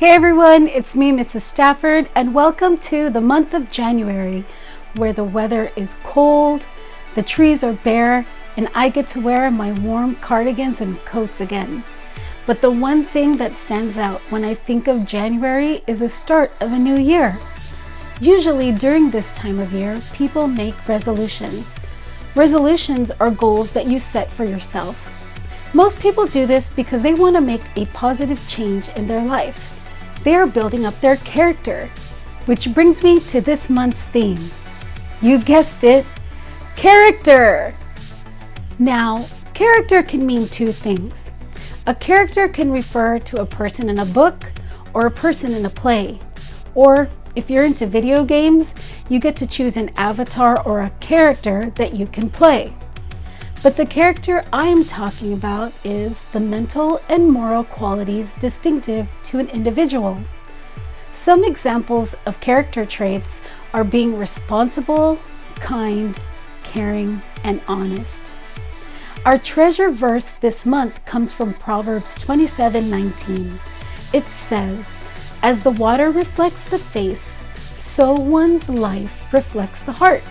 Hey everyone, it's me, Mrs. Stafford, and welcome to the month of January, where the weather is cold, the trees are bare, and I get to wear my warm cardigans and coats again. But the one thing that stands out when I think of January is the start of a new year. Usually during this time of year, people make resolutions. Resolutions are goals that you set for yourself. Most people do this because they want to make a positive change in their life. They are building up their character, which brings me to this month's theme. You guessed it, character! Now, character can mean two things. A character can refer to a person in a book or a person in a play. Or if you're into video games, you get to choose an avatar or a character that you can play. But the character I am talking about is the mental and moral qualities distinctive to an individual. Some examples of character traits are being responsible, kind, caring, and honest. Our treasure verse this month comes from Proverbs 27:19. It says, "As the water reflects the face, so one's life reflects the heart."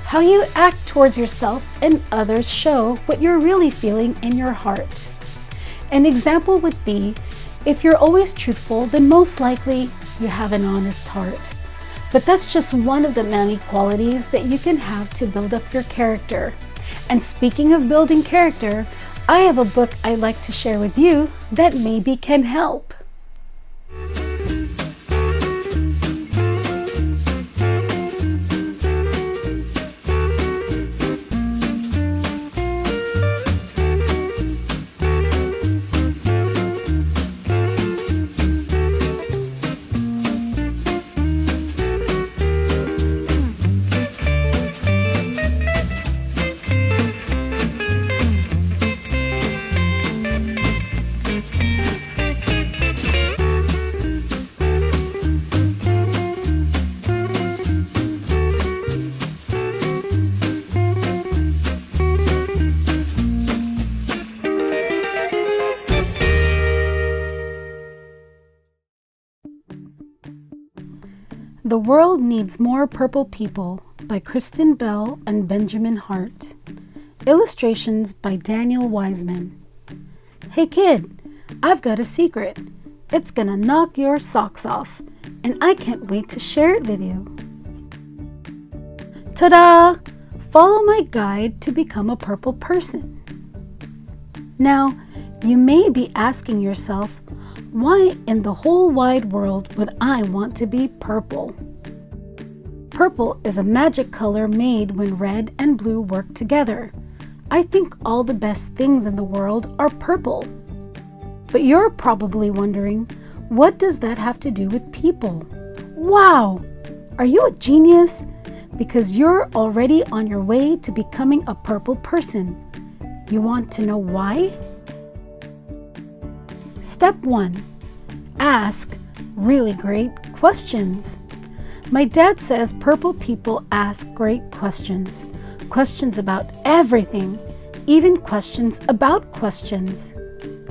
How you act towards yourself and others show what you're really feeling in your heart. An example would be, if you're always truthful, then most likely you have an honest heart. But that's just one of the many qualities that you can have to build up your character. And speaking of building character, I have a book I'd like to share with you that maybe can help. The World Needs More Purple People by Kristen Bell and Benjamin Hart. Illustrations by Daniel Wiseman. Hey kid, I've got a secret. It's gonna knock your socks off, and I can't wait to share it with you. Ta-da! Follow my guide to become a purple person. Now, you may be asking yourself, why in the whole wide world would I want to be purple? Purple is a magic color made when red and blue work together. I think all the best things in the world are purple. But you're probably wondering, what does that have to do with people? Wow! Are you a genius? Because you're already on your way to becoming a purple person. You want to know why? Step 1. Ask really great questions. My dad says purple people ask great questions. Questions about everything, even questions about questions.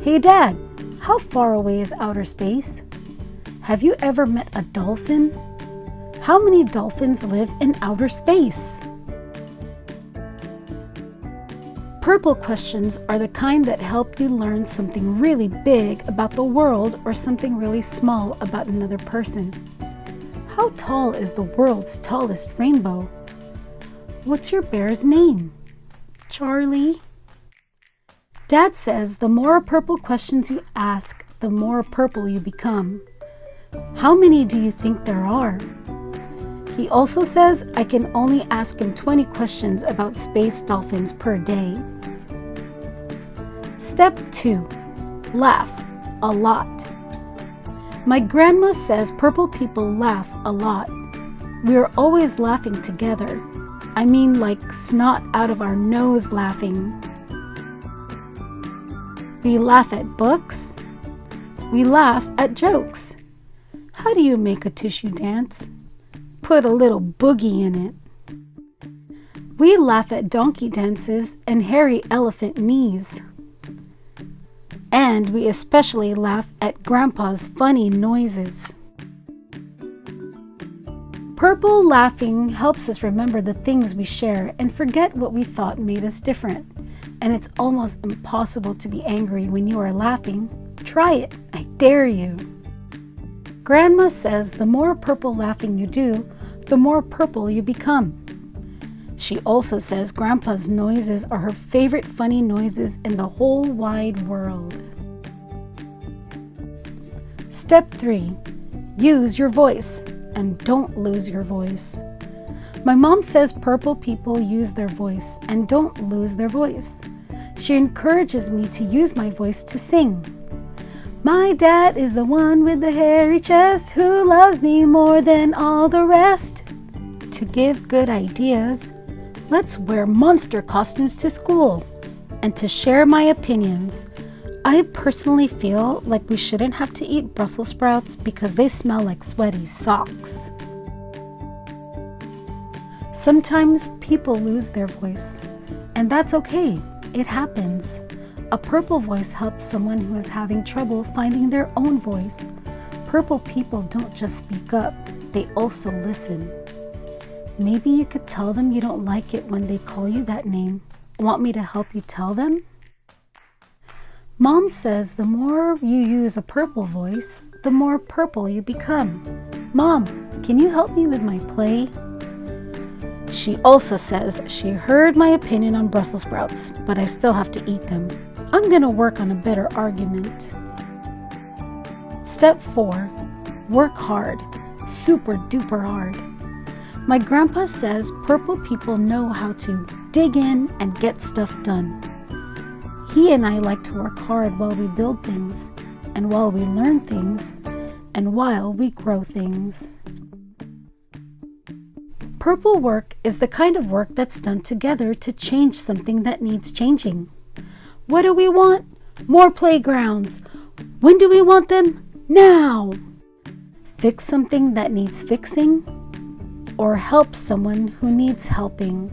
Hey Dad, how far away is outer space? Have you ever met a dolphin? How many dolphins live in outer space? Purple questions are the kind that help you learn something really big about the world or something really small about another person. How tall is the world's tallest rainbow? What's your bear's name? Charlie? Dad says the more purple questions you ask, the more purple you become. How many do you think there are? He also says I can only ask him 20 questions about space dolphins per day. Step 2. Laugh a lot. My grandma says purple people laugh a lot. We are always laughing together. I mean like snot out of our nose laughing. We laugh at books. We laugh at jokes. How do you make a tissue dance? Put a little boogie in it. We laugh at donkey dances and hairy elephant knees. And we especially laugh at Grandpa's funny noises. Purple laughing helps us remember the things we share and forget what we thought made us different. And it's almost impossible to be angry when you are laughing. Try it, I dare you. Grandma says the more purple laughing you do, the more purple you become. She also says Grandpa's noises are her favorite funny noises in the whole wide world. Step 3. Use your voice. And don't lose your voice. My mom says purple people use their voice and don't lose their voice. She encourages me to use my voice to sing. My dad is the one with the hairy chest who loves me more than all the rest. To give good ideas, let's wear monster costumes to school. And to share my opinions, I personally feel like we shouldn't have to eat Brussels sprouts because they smell like sweaty socks. Sometimes people lose their voice, and that's okay. It happens. A purple voice helps someone who is having trouble finding their own voice. Purple people don't just speak up, they also listen. Maybe you could tell them you don't like it when they call you that name. Want me to help you tell them? Mom says the more you use a purple voice, the more purple you become. Mom, can you help me with my play? She also says she heard my opinion on Brussels sprouts, but I still have to eat them. I'm going to work on a better argument. Step 4. Work hard. Super duper hard. My grandpa says purple people know how to dig in and get stuff done. He and I like to work hard while we build things, and while we learn things, and while we grow things. Purple work is the kind of work that's done together to change something that needs changing. What do we want? More playgrounds. When do we want them? Now! Fix something that needs fixing, or help someone who needs helping.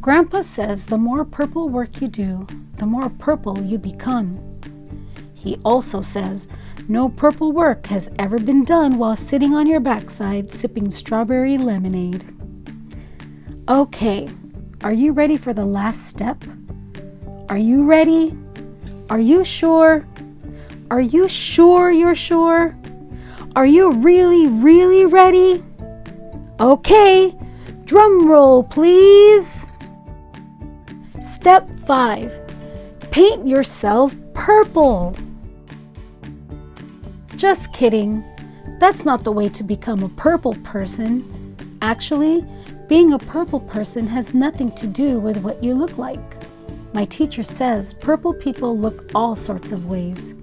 Grandpa says the more purple work you do, the more purple you become. He also says no purple work has ever been done while sitting on your backside sipping strawberry lemonade. Okay, are you ready for the last step? Are you ready? Are you sure? Are you sure you're sure? Are you really, really ready? Okay, drum roll please. Step 5. Paint yourself purple. Just kidding. That's not the way to become a purple person. Actually, being a purple person has nothing to do with what you look like. My teacher says purple people look all sorts of ways.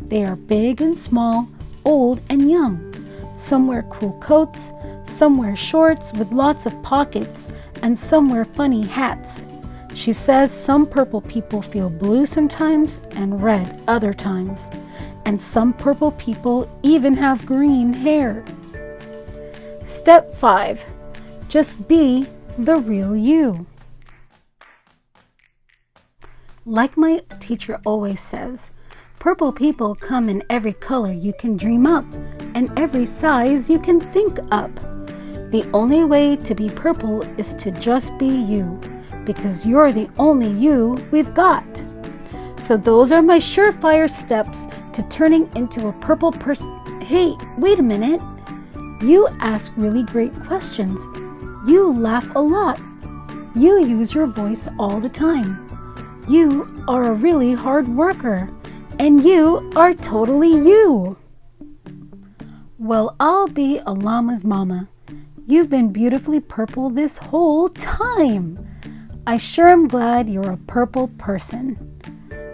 They are big and small, old and young. Some wear cool coats, some wear shorts with lots of pockets, and some wear funny hats. She says some purple people feel blue sometimes and red other times. And some purple people even have green hair. Step 5. Just be the real you. Like my teacher always says, purple people come in every color you can dream up and every size you can think up. The only way to be purple is to just be you, because you're the only you we've got. So those are my surefire steps to turning into a purple person. Hey, wait a minute. You ask really great questions. You laugh a lot. You use your voice all the time. You are a really hard worker. And you are totally you. Well, I'll be a llama's mama. You've been beautifully purple this whole time. I sure am glad you're a purple person,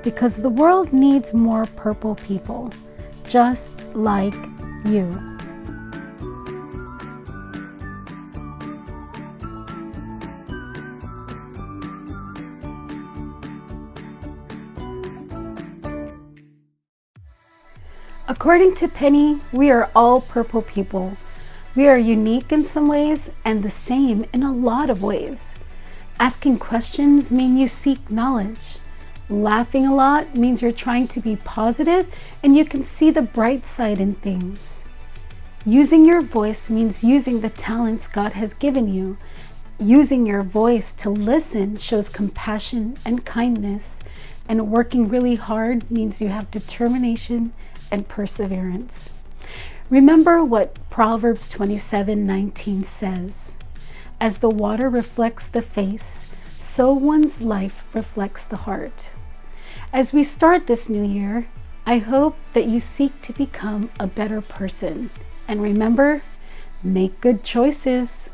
because the world needs more purple people, just like you. According to Penny, we are all purple people. We are unique in some ways and the same in a lot of ways. Asking questions mean you seek knowledge. Laughing a lot means you're trying to be positive and you can see the bright side in things. Using your voice means using the talents God has given you. Using your voice to listen shows compassion and kindness, and working really hard means you have determination and perseverance. Remember what Proverbs 27:19 says, "As the water reflects the face, so one's life reflects the heart." As we start this new year, I hope that you seek to become a better person. And remember, make good choices.